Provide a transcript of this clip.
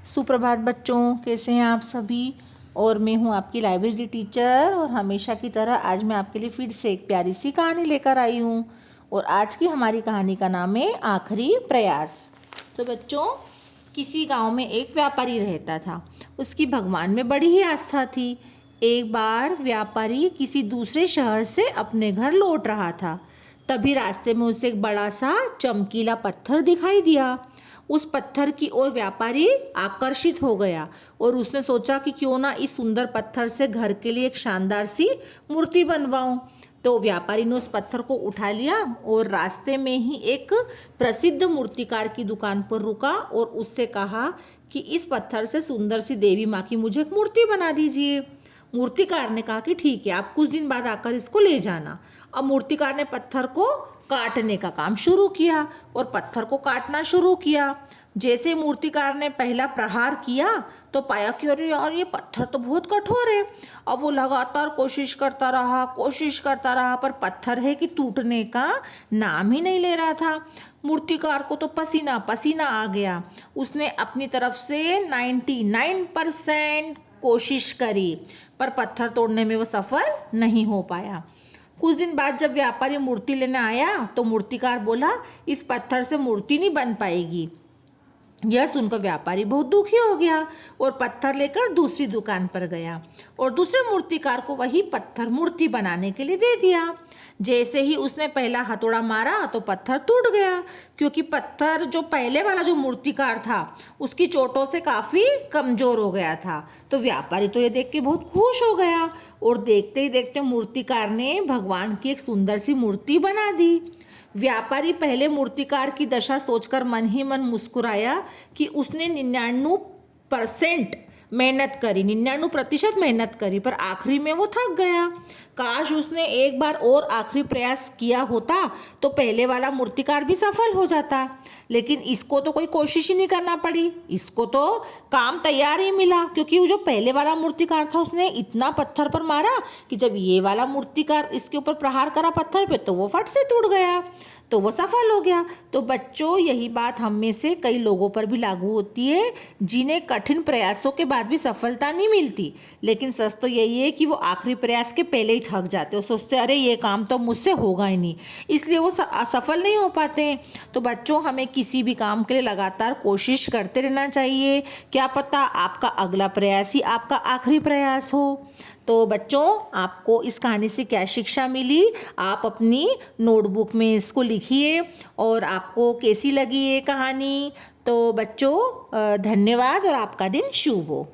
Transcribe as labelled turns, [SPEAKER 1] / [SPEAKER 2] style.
[SPEAKER 1] सुप्रभात बच्चों, कैसे हैं आप सभी। और मैं हूं आपकी लाइब्रेरी टीचर और हमेशा की तरह आज मैं आपके लिए फिर से एक प्यारी सी कहानी लेकर आई हूं। और आज की हमारी कहानी का नाम है आखिरी प्रयास। तो बच्चों, किसी गांव में एक व्यापारी रहता था। उसकी भगवान में बड़ी ही आस्था थी। एक बार व्यापारी किसी दूसरे शहर से अपने घर लौट रहा था। तभी रास्ते में उसे एक बड़ा सा चमकीला पत्थर दिखाई दिया। उस पत्थर की ओर व्यापारी आकर्षित हो गया और उसने सोचा कि क्यों ना इस सुंदर पत्थर से घर के लिए एक शानदार सी मूर्ति बनवाऊं। तो व्यापारी ने उस पत्थर को उठा लिया और रास्ते में ही एक प्रसिद्ध मूर्तिकार की दुकान पर रुका और उससे कहा कि इस पत्थर से सुंदर सी देवी माँ की मुझे एक मूर्ति बना दीजिए। मूर्तिकार ने कहा कि ठीक है, आप कुछ दिन बाद आकर इसको ले जाना। अब मूर्तिकार ने पत्थर को काटने का काम शुरू किया और पत्थर को काटना शुरू किया। जैसे मूर्तिकार ने पहला प्रहार किया तो पाया कि अरे यार, ये पत्थर तो बहुत कठोर है। अब वो लगातार कोशिश करता रहा पर पत्थर है कि टूटने का नाम ही नहीं ले रहा था। मूर्तिकार को तो पसीना पसीना आ गया। उसने अपनी तरफ से 99% कोशिश करी पर पत्थर तोड़ने में वो सफल नहीं हो पाया। कुछ दिन बाद जब व्यापारी मूर्ति लेने आया तो मूर्तिकार बोला, इस पत्थर से मूर्ति नहीं बन पाएगी। यह सुनकर व्यापारी बहुत दुखी हो गया और पत्थर लेकर दूसरी दुकान पर गया और दूसरे मूर्तिकार को वही पत्थर मूर्ति बनाने के लिए दे दिया। जैसे ही उसने पहला हथौड़ा मारा तो पत्थर टूट गया, क्योंकि पत्थर जो पहले वाला जो मूर्तिकार था उसकी चोटों से काफ़ी कमज़ोर हो गया था। तो व्यापारी तो ये देख के बहुत खुश हो गया और देखते ही देखते मूर्तिकार ने भगवान की एक सुंदर सी मूर्ति बना दी। व्यापारी पहले मूर्तिकार की दशा सोचकर मन ही मन मुस्कुराया कि उसने 99% मेहनत करी पर आखिरी में वो थक गया। काश उसने एक बार और आखिरी प्रयास किया होता तो पहले वाला मूर्तिकार भी सफल हो जाता। लेकिन इसको तो कोई कोशिश ही नहीं करना पड़ी, इसको तो काम तैयार ही मिला, क्योंकि वो जो पहले वाला मूर्तिकार था उसने इतना पत्थर पर मारा कि जब ये वाला मूर्तिकार इसके ऊपर प्रहार करा पत्थर पे तो वो फट से टूट गया, तो वो सफल हो गया। तो बच्चों, यही बात हम में से कई लोगों पर भी लागू होती है, जिन्हें कठिन प्रयासों के बाद भी सफलता नहीं मिलती। लेकिन सच तो यही है कि वो आखिरी प्रयास के पहले ही थक जाते हो, सोचते अरे ये काम तो मुझसे होगा ही नहीं, इसलिए वो सफल नहीं हो पाते हैं। तो बच्चों, हमें किसी भी काम के लिए लगातार कोशिश करते रहना चाहिए। क्या पता आपका अगला प्रयास ही आपका आखिरी प्रयास हो। तो बच्चों, आपको इस कहानी से क्या शिक्षा मिली, आप अपनी नोटबुक में इसको लिखिए और आपको कैसी लगी ये कहानी। तो बच्चों, धन्यवाद और आपका दिन शुभ हो।